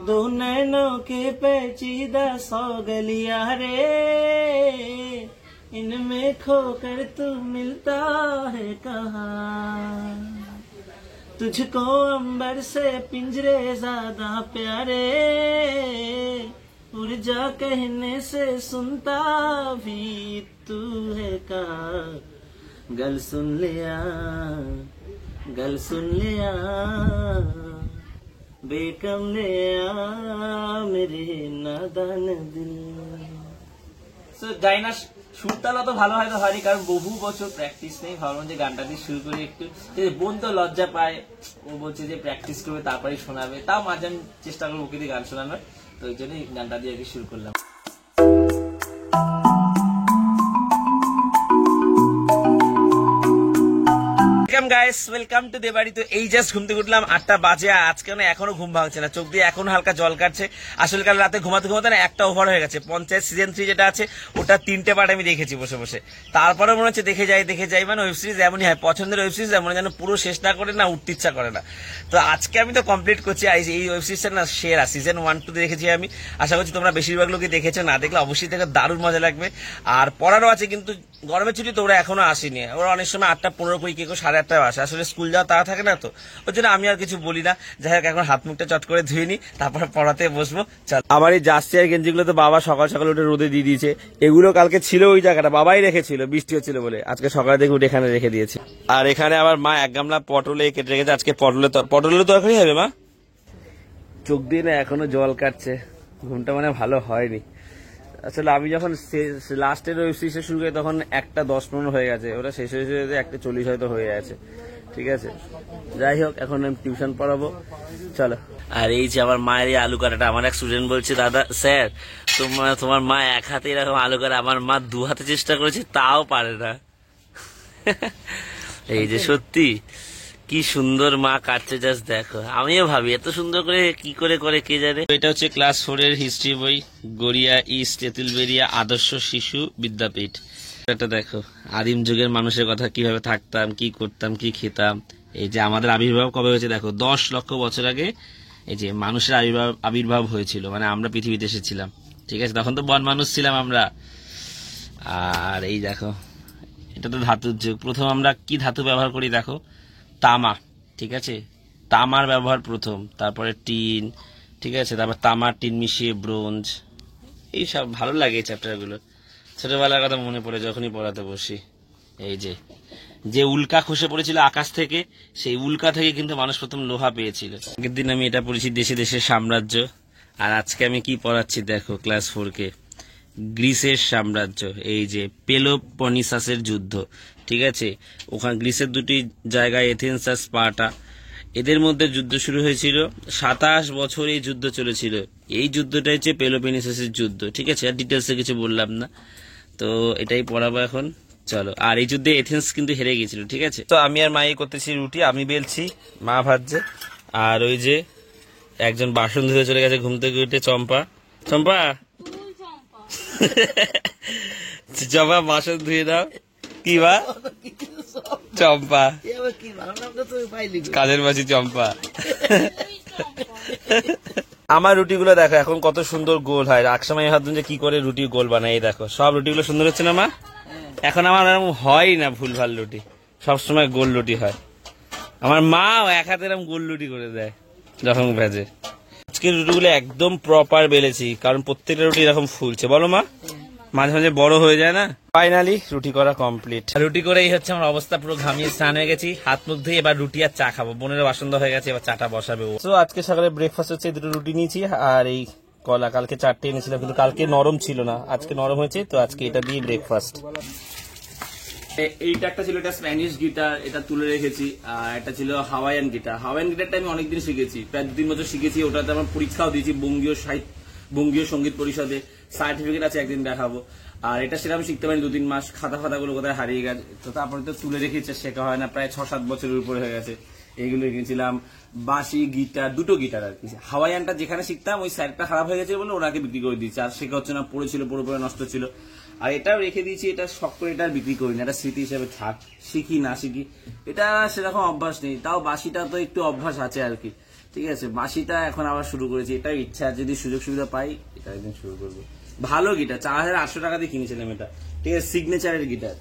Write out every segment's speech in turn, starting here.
दो नैनों के पेचीदा 100 गलियां रे, इनमें खोकर तू मिलता है कहाँ। तुझको अंबर से पिंजरे ज्यादा प्यारे, उड़ जा कहने से सुनता भी तू है कहाँ। गल सुन लिया, गल सुन लिया, बेकम लिया मेरे नादान दिल। যাই না, সুরতালা তো ভালো হয়তো হয়নি, কারণ বহু বছর প্র্যাকটিস নেই। ভাবলাম যে গানটা দিয়ে শুরু করি একটু। বোন তো লজ্জা পায়, ও বলছে যে প্র্যাকটিস করবে তারপরে শোনাবে, তাও মাঝে আমি চেষ্টা করবো ওকে দিয়ে গান শোনানোর। তো ওই জন্যই গানটা দিয়ে আর কি শুরু করলাম। Welcome to Debari. তো এই জাস্ট ঘুম থেকে উঠলাম, 8টা বাজে। আজকে এখনো ঘুম ভাঙছে না, চোখ দিয়ে এখনো হালকা জল কাটছে। আসলে কাল রাতে ঘুমাতে ঘুমাতে না একটা ওভার হয়ে গেছে। পঞ্চায়েত সিজন 3 যেটা আছে ওটা 3টে পার্ট আমি দেখেছি বসে বসে। তারপরে মনে হচ্ছে দেখে যাই, মানে ওয়েব সিরিজ এমনই হয়, পছন্দের ওয়েব সিরিজ এমন যেন পুরো শেষ না করে না উঠতে ইচ্ছা করে না। তো আজকে আমি তো কমপ্লিট করছি। এই ওয়েব সিরিজটা না সেরা, সিজন 1-2 দেখেছি আমি। আশা করছি তোমরা বেশিরভাগ লোকই দেখেছো, না দেখলে অবশ্যই দেখে দারুণ মজা লাগবে। আর পড়ারও আছে, কিন্তু গরমের ছুটি তো ওরা এখনো আসেনি। ওরা অনেক সময় 8:15 কেউ 8:30 আসে। আসলে স্কুল যাওয়া তারা থাকে না, তো ওই জন্য আমি আর কিছু বলি না। যাই হোক, এখন হাত মুখটা চট করে ধুয়ে নি, তারপর পড়াতে বসবো। চল। আমার এই জার্সি আর গেঞ্জিগুলো তো বাবা সকাল সকাল উঠে রোদে দিয়ে দিয়েছে। এগুলো কালকে ছিল ওই জায়গাটা, বাবাই রেখেছিল, বৃষ্টি হচ্ছিল বলে। আজকে সকালে দেখে উঠে এখানে রেখে দিয়েছে। আর এখানে আবার মা 1 গামলা পটলে কেটে রেখেছে। আজকে পটলের তরকারি হবে মা। চোখ দিয়ে না এখনো জল কাটছে, ঘুমটা মানে ভালো হয়নি। আসলে আমি যখন লাস্টের ওয়েব সিরিজটা শুরু করি তখন 1:10-15 হয়ে গেছে, ওটা শেষ হয়েছে 1:40 হয়তো হয়ে আছে। ঠিক আছে, যাই হোক, এখন আমি টিউশন পড়াবো, চলো। আর এই যে আমার মায়ের এই আলু কাটাটা, আমার এক স্টুডেন্ট বলছে, দাদা স্যার তোমার মা এক হাতে এরকম আলু কাটা, আমার মা 2 হাতে চেষ্টা করেছে তাও পারে না। এই যে সত্যি কি সুন্দর মা কাটছে, জাস্ট দেখো। আমিও ভাবি এত সুন্দর করে কি করে কে জানে। এটা হচ্ছে ক্লাস 4 এর হিস্ট্রি বই, গড়িয়া ইস্ট তেঁতুলবেড়িয়া আদর্শ শিশু বিদ্যাপীঠ। এটা দেখো, আদিম যুগের মানুষের কথা, কিভাবে থাকতাম, কি করতাম, কি খেতাম। এই যে আমাদের আবির্ভাব কবে হয়েছে দেখো, 10 লক্ষ বছর আগে এই যে মানুষের আবির্ভাব হয়েছিল, মানে আমরা পৃথিবীতে এসেছিলাম। ঠিক আছে, তখন তো বন মানুষ ছিলাম আমরা। আর এই দেখো, এটা তো ধাতুর যুগ। প্রথম আমরা কি ধাতু ব্যবহার করি দেখো, তামা। ঠিক আছে, তামার ব্যবহার প্রথম, তারপরে টিন। ঠিক আছে, তারপর তামার টিন মিশিয়ে ব্রোঞ্জ। এই সব ভালো লাগে এই চ্যাপ্টারগুলো, ছোটবেলার কথা মনে পড়ে যখনই পড়াতে বসি। এই যে উল্কা খসে পড়েছিল আকাশ থেকে, সেই উল্কা থেকে কিন্তু মানুষ প্রথম লোহা পেয়েছিল। আগের দিন আমি এটা পড়েছি দেশে দেশের সাম্রাজ্য। আর আজকে আমি কি পড়াচ্ছি দেখো, ক্লাস 4 কে, গ্রিসের সাম্রাজ্য। এই যে পেলোপনিসাসের যুদ্ধ। ঠিক আছে, ওখানে গ্রিসের 2টি জায়গায়, এথেন্স আর স্পার্টা, এদের মধ্যে যুদ্ধ শুরু হয়েছিল। 27 বছর এই যুদ্ধ চলেছিল। এই যুদ্ধটা হচ্ছে পেলোপনিসাসের যুদ্ধ। ঠিক আছে, আর ডিটেলসে কিছু বললাম না, তো এটাই পড়াবো এখন, চলো। আর এই যুদ্ধে এথেন্স কিন্তু হেরে গিয়েছিল। ঠিক আছে, তো আমি আর মাই করতেছি রুটি, আমি বেলছি, মা ভাজছে। আর ওই যে একজন বাসন ধুয়ে চলে গেছে ঘুম থেকে উঠে, চম্পা। চম্পা বাসন ধুয়ে দাও। কি বা চম্পা, কাজের মাসি চম্পা। আমার রুটিগুলো দেখো এখন কত সুন্দর গোল হয়। একসময় ভাবতাম যে কি করে রুটি গোল বানাই, এই দেখো সব রুটিগুলো সুন্দর হচ্ছে না মা? এখন আমার এরকম হয় না ভুলভাল রুটি, সবসময় গোল রুটি হয়। আমার মা এক হাতে এরকম গোল রুটি করে দেয় যখন ভেজে। আজকের রুটিগুলো একদম প্রপার বেলেছি, কারণ প্রত্যেকটা রুটি এরকম ফুলছে, বলো মা? মাঝে মাঝে বড় হয়ে যায় না। ফাইনালি রুটি করা কমপ্লিট। রুটি করে এই হচ্ছে আমার অবস্থা, পুরো ঘামিয়ে স্নান হয়ে গেছি, হাত মুখ ধুয়ে এবার রুটি আর চা খাবো। বোনের বাসন হয়ে গেছে, এবার চাটা বসাবে। তো আজকে সকালে ব্রেকফাস্ট হচ্ছে 2টো রুটি নিয়েছি আর এই কলা। কালকে 4টে এনেছিলাম, কিন্তু কালকে নরম ছিল না, আজকে নরম হয়েছে, তো আজকে এটা দিয়ে ব্রেকফাস্ট। এইটা একটা ছিল, এটা স্প্যানিশ গিটার, এটা তুলে রেখেছি। আর এটা ছিল হাওয়াইয়ান গিটার। হাওয়াইয়ান গিটারটা আমি অনেকদিন শিখেছি, প্রায় 2-3 বছর শিখেছি। ওটাতে আমার পরীক্ষাও দিয়েছি বঙ্গীয় সঙ্গীত পরিষদে, সার্টিফিকেট আছে, একদিন দেখাবো। আর এটা সেটা আমি শিখতে পারি 2-3 মাস, খাতাগুলো কোথায় হারিয়ে গেছে, তো তারপরে তো তুলে রেখেছে, শেখা হয় না, প্রায় 6-7 বছরের উপরে হয়ে গেছে। এইগুলো কিনেছিলাম, বাঁশি, গিটার, 2টো গিটার আর কি। হাওয়াইয়ানটা যেখানে শিখতাম ওই সাইডটা খারাপ হয়ে গেছে বলে ওনাকে বিক্রি করে দিয়েছে, আর শেখা হচ্ছে না, পড়েছিল পুরোপুরি নষ্ট ছিল। আর এটাও রেখে দিয়েছি, এটা শখ করে এটা বিক্রি করি না, এটা স্মৃতি হিসেবে থাক, শিখি না শিখি এটা সেরকম অভ্যাস নেই। তাও বাঁশিটা তো একটু অভ্যাস আছে আর কি। ঠিক আছে। বাঁশিটা এখন আবার শুরু করেছি, এটা ইচ্ছা যদি সুযোগ সুবিধা পাই এটা একদিন শুরু করবো। ভালো গিটার, 4800 টাকা দিয়ে কিনেছিলাম এটা, ঠিক আছে, সিগনেচারের গিটার।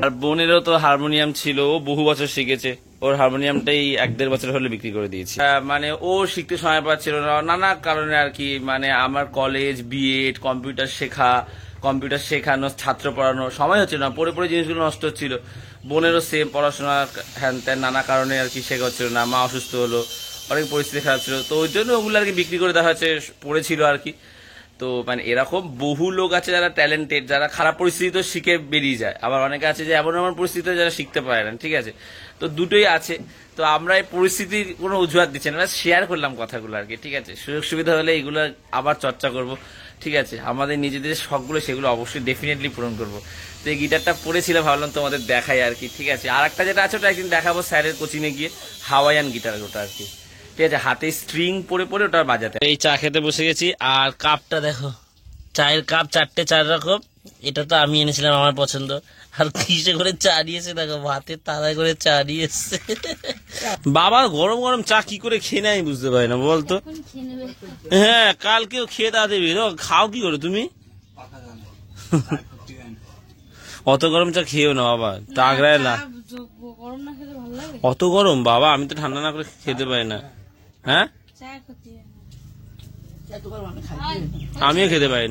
আর বোনেরও তো হারমোনিয়াম ছিল, ও বহু বছর শিখেছে, ওর হারমোনিয়ামটাই 1-1.5 বছর হলে বিক্রি করে দিয়েছি। মানে ও শিখতে সময় পাচ্ছিল না নানা কারণে আর কি, মানে আমার কলেজ, বিএড, কম্পিউটার শেখানো, ছাত্র পড়ানো সময় হচ্ছে না, পড়ে পড়ে জিনিসগুলো নষ্ট হচ্ছিল। বোনেরও সেম, পড়াশোনা হ্যান ত্যান নানা কারণে আর কি শেখা হচ্ছিল না, মা অসুস্থ হলো, অনেক পরিস্থিতি খারাপ ছিল, তো ওই জন্য ওগুলো আর কি বিক্রি করে দেওয়া হয়েছে, পড়েছিল আর কি। তো মানে এরকম বহু লোক আছে যারা ট্যালেন্টেড, যারা খারাপ পরিস্থিতিতে শিখে বেরিয়ে যায়, আবার অনেকে আছে যে এমন এমন পরিস্থিতিতে যারা শিখতে পারে না, ঠিক আছে। তো দুটোই আছে। তো আমরা এই পরিস্থিতির কোনো অজুহাত দিচ্ছি না, শেয়ার করলাম কথাগুলো আর কি, ঠিক আছে। সুযোগ সুবিধা হলে এগুলো আবার চর্চা করব, ঠিক আছে। আমাদের নিজেদের শখগুলো সেগুলো অবশ্যই ডেফিনেটলি পূরণ করব। তো এই গিটারটা পড়েছিল, ভাবলাম তোমাদের দেখাই আর কি, ঠিক আছে। আর একটা যেটা আছে ওটা একদিন দেখাবো স্যারের কোচিংয়ে গিয়ে, হাওয়াইয়ান গিটার ওটা আর কি, ঠিক আছে, হাতে স্ট্রিং পরে পরে ওটা বাজাতে। এই চা খেতে বসে গেছি, আর কাপটা দেখো, চায়ের কাপ 4টে 4 রকম, এটা তো আমি এনেছিলাম, আমার পছন্দ। আর কিসে করে চা নিয়েছে দেখো, ভাতের তালায় করে চা নিয়েছে। বাবা গরম গরম চা কি করে খেয়ে নেয় বুঝতে পারি না, বলতো। হ্যাঁ, কালকেও খেয়ে তা দেবে, খাও কি করে তুমি? অত গরম চা খেয়েও না বাবা, টাগড়ায় না, অত গরম বাবা, আমি তো ঠান্ডা না করে খেতে পারি না। হ্যাঁ, আমিও খেতে পারি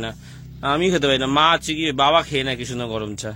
না, মা আছে কি, বাবা খেয়ে না কি সুন্দর গরম চা।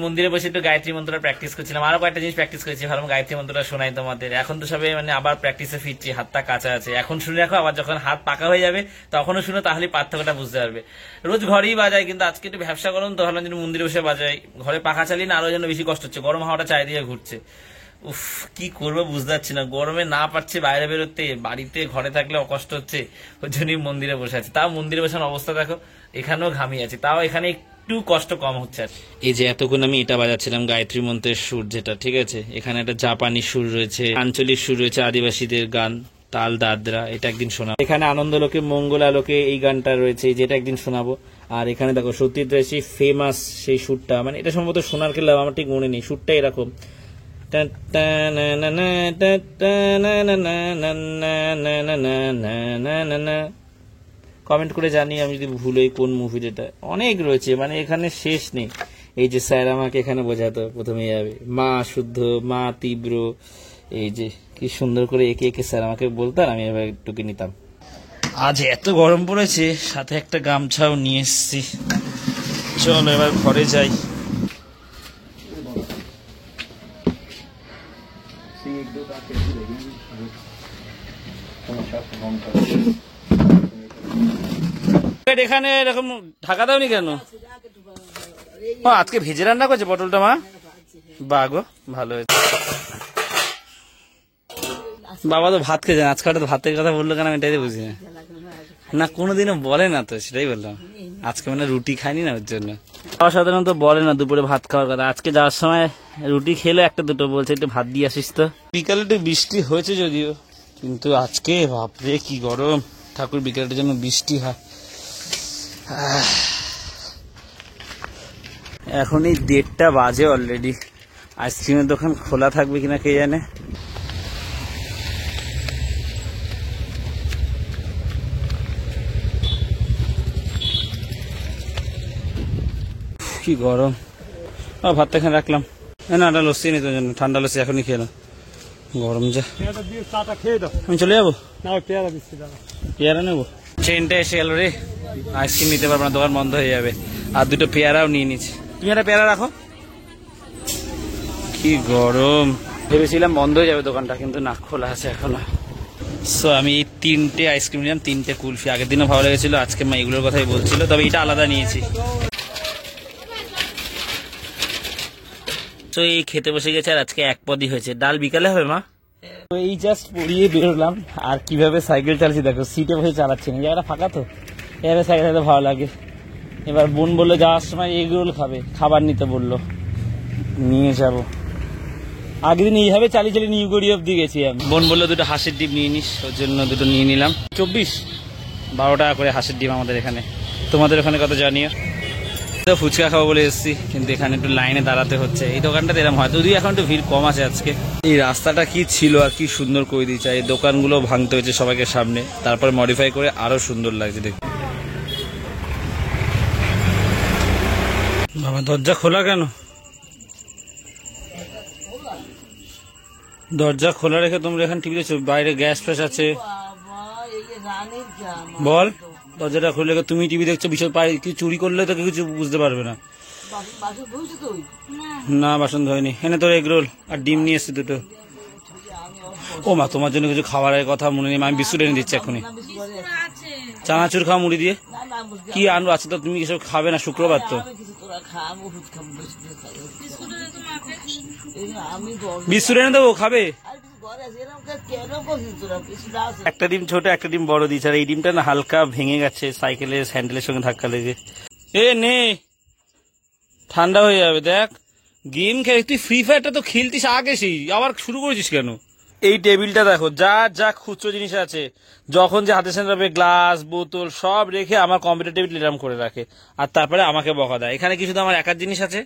মন্দিরে বসে একটু গায়ত্রী মন্ত্রটা প্র্যাকটিস করছিলাম, আরো কয়েকটা জিনিস প্র্যাকটিস করেছি, ভাবলাম গায়ত্রী মন্ত্রটা শোনাই তোমাদের। এখন তো সবাই মানে আবার প্র্যাকটিসে ফিরছি, হাতটা কাঁচা আছে, এখন শুনে রাখো, আবার যখন হাত পাকা হয়ে যাবে তখনও শুনো, তাহলে পার্থক্যটা বুঝতে পারবে। রোজ ঘরেই বাজাই, কিন্তু আজকে একটু ব্যবসা করুন তো ভাবলাম যেন মন্দিরে বসে বাজাই, ঘরে পাখা চালিয়ে না আরো যেন বেশি কষ্ট হচ্ছে, গরম হাওয়াটা চারিদিকে ঘুরছে। উফ, কি করবো বুঝতে পারছি না, গরমে না পারছি বাইরে বেরোতে, বাড়িতে ঘরে থাকলে অকষ্ট হচ্ছে, ওই জন্যই মন্দিরে বসে আছি। তাও মন্দিরে বসার অবস্থা দেখো, এখানেও ঘামিয়ে আছে, তাও এখানে একটু কষ্ট কম হচ্ছে। এই যে এতক্ষণ আমি এটা বাজাচ্ছিলাম গায়ত্রী মন্ত্রের সুর যেটা, ঠিক আছে, এখানে একটা জাপানি সুর রয়েছে, আঞ্চলিক সুর রয়েছে, আদিবাসীদের গান, তাল দাদরা, এটা একদিন শোনাবো। এখানে আনন্দলোকে মঙ্গলালোকে এই গানটা রয়েছে, যেটা একদিন শোনাবো। আর এখানে দেখো সত্যজিৎ রায় সেই ফেমাস সেই সুরটা, মানে এটা সম্ভবত শোনার খেলাম, আমার ঠিক মনে নেই, সুরটা এরকম। কমেন্ট করে জানি আমি যদি ভুল হই কোন মুভির, এটা অনেক রয়েছে, মানে এখানে শেষ নেই। এই যে স্যার আমাকে এখানে বোঝাতো প্রথমে যাবে, মা শুদ্ধ, মা তীব্র, এই যে কি সুন্দর করে একে একে স্যার আমাকে বলতেন, আমি এবার টুকে নিতাম। আজ এত গরম পড়েছে, সাথে একটা গামছাও নিয়ে এসছি। চলো এবার ঘরে যাই। এখানে এরকম ঢাকা দাওনি কেন? আজকে ভেজে রান্না করছে পটলটা মা, বাগো ভালো হয়েছে। বাবা তো ভাত খেয়েছেন, আজকে তো ভাতের কথা বললো কেন আমি এটাই বুঝি না, কোনোদিনও বলে না তো, সেটাই বললাম। আজকে মানে রুটি খাইনি না, ওর জন্য। বাবা সাধারণত বলে না দুপুরে ভাত খাওয়ার কথা, আজকে যাওয়ার সময় রুটি খেলো একটা দুটো, বলছে একটু ভাত দিয়ে আসিস তো। বিকালে একটু বৃষ্টি হয়েছে যদিও, কিন্তু আজকে বাপরে কি গরম, ঠাকুর বিকেলটার জন্য বৃষ্টি হয়। এখন এই 1:30 বাজে অলরেডি, আইসক্রিমের দোকান খোলা থাকবে কিনা কে জানে। কি গরম। ভাতটা এখানে রাখলাম। না এটা লস্যি নেই তোর জন্য, ঠান্ডা লস্যি এখনই খেয়ে নাও, গরম যা। আমি চলে যাবো, পেয়ারা নেবো। ট্রেনটা এসে গেল রে, আইসক্রিম নিতে পারবো না, দোকান বন্ধ হয়ে যাবে। আর দুটো পেয়ারাও নিয়ে নিচ্ছি, তুমি একটা পেয়ারা রাখো। কি গরম, ভেবেছিলাম বন্ধ হয়ে যাবে দোকানটা, কিন্তু না, খোলা আছে এখনো। সো আমি এই 3টে আইসক্রিম নিলাম, 3টে কুলফি। আগের দিনও ভালো লেগেছিল, আজকে মা এগুলোর কথাই বলছিল, তবে এটা আলাদা নিয়েছি। তো এই খেতে বসে গেছে, আর আজকে এক পদই হয়েছে। ডাল বিকালে হবে মা। তো এই জাস্ট পড়িয়ে বেরোলাম, আর কিভাবে সাইকেল চালাচ্ছি দেখো, সিটে বসে চালাচ্ছি না, জায়গাটা ফাঁকা তো, এভাবে সাইকেল চালাতে ভালো লাগে। এবার বোন বললো যাওয়ার সময় এগরোল খাবে, খাবার নিতে বললো, নিয়ে যাবো। আগের দিন এইভাবে চালিয়ে চালিয়ে নিউ গড়ি অব্দি গেছি আমি। বোন বললো দুটো হাঁসের ডিম নিয়ে নিস, ওর জন্য দুটো নিয়ে নিলাম। 12 টাকা করে হাঁসের ডিম আমাদের এখানে, তোমাদের ওখানে কত জানিও। তো ফুচকা খাবো বলে এসেছি, কিন্তু এখানে একটু লাইনে দাঁড়াতে হচ্ছে। এই দোকানটাতে এরকম হয়, যদিও এখন একটু ভিড় কম আছে আজকে। এই রাস্তাটা কি ছিল আর কি সুন্দর করে দিয়েছে, এই দোকানগুলো ভাঙতে হয়েছে সবাইকে সামনে, তারপর মডিফাই করে আরো সুন্দর লাগছে দেখতে। বাবা দরজা খোলা কেন? দরজা খোলা রেখে তোমরা এখানে টিভি দেখছো, বাইরে গ্যাস ফ্যাস আছে। বল, দরজাটা খুলে রেখে তুমি টিভি দেখছো, বিষয় পাই কি চুরি করলে তো কিছু বুঝতে পারবে না। না বাসন ধোয়নি। এনে তোর এগরোল আর ডিম নিয়ে এসছি দুটো। ও মা, তোমার জন্য কিছু খাবারের কথা মনে নেই, আমি বিস্কুট এনে দিচ্ছি এখনই। চানাচুর খাও মুড়ি দিয়ে, কি আনবো আছে তো, তুমি কিছু খাবে না, শুক্রবার তো। বিস্কুট এনে দেবো, খাবে? একটা ডিম ছোট, একটা ডিম বড় দিয়েছে, আর এই ডিমটা না হালকা ভেঙে গেছে সাইকেলের হ্যান্ডেলের সঙ্গে ধাক্কা লেগে। এ নে, ঠান্ডা হয়ে যাবে। দেখ গেম খেলে, তুই ফ্রি ফায়ারটা তো খেলতিস আগে, সেই আবার শুরু করেছিস কেন? এই টেবিলটা দেখো, যা যা খুচরো জিনিস আছে, যখন যে হাতে সামনে যাবে গ্লাস বোতল সব রেখে আমার কম্পিউটার টেবিল এরম করে রাখে, আর তারপরে আমাকে বকা দেয়। এখানে কি শুধু আমার একার জিনিস আছে?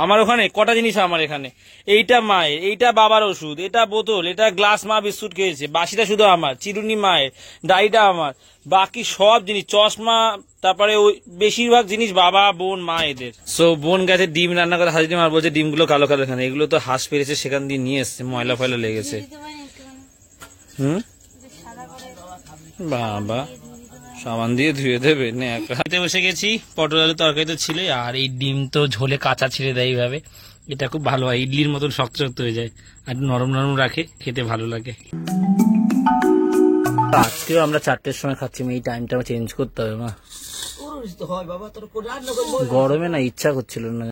আমার ওখানে কটা জিনিস আমার এখানে, এইটা মায়ের, এইটা বাবার ওষুধ, এটা বোতল, এটা গ্লাস মা বিস্কুট খেয়েছে, বাসিটা শুধু আমার, চিরুনি মায়ের, ডাইটা আমার, বাকি সব জিনিস, চশমা, তারপরে ওই বেশিরভাগ জিনিস বাবা বোন মা এদের। সো বোন গেছে ডিম রান্না করে হাঁস ডিম, আর বলছে ডিমগুলো কালো কালো। এখানে এগুলো তো হাঁস পেরেছে, সেখান দিয়ে নিয়ে এসছে, ময়লা ফয়লা লেগেছে। বাবা সাবান দিয়ে ধুয়ে দেবে। খেতে বসে গেছি, পটল আলু তরকারি তো ছিল, আর এই ডিম তো ঝোলে কাঁচা ছিঁড়ে দেয় এইভাবে, এটা খুব ভালো হয়, ইডলির মতন শক্ত শক্ত হয়ে যায়, আর নরম নরম রাখে, খেতে ভালো লাগে। আজকেও আমরা 4টের সময় খাচ্ছি, এই টাইমটা চেঞ্জ করতে হবে মা, গরমে না ইচ্ছা করছিল না।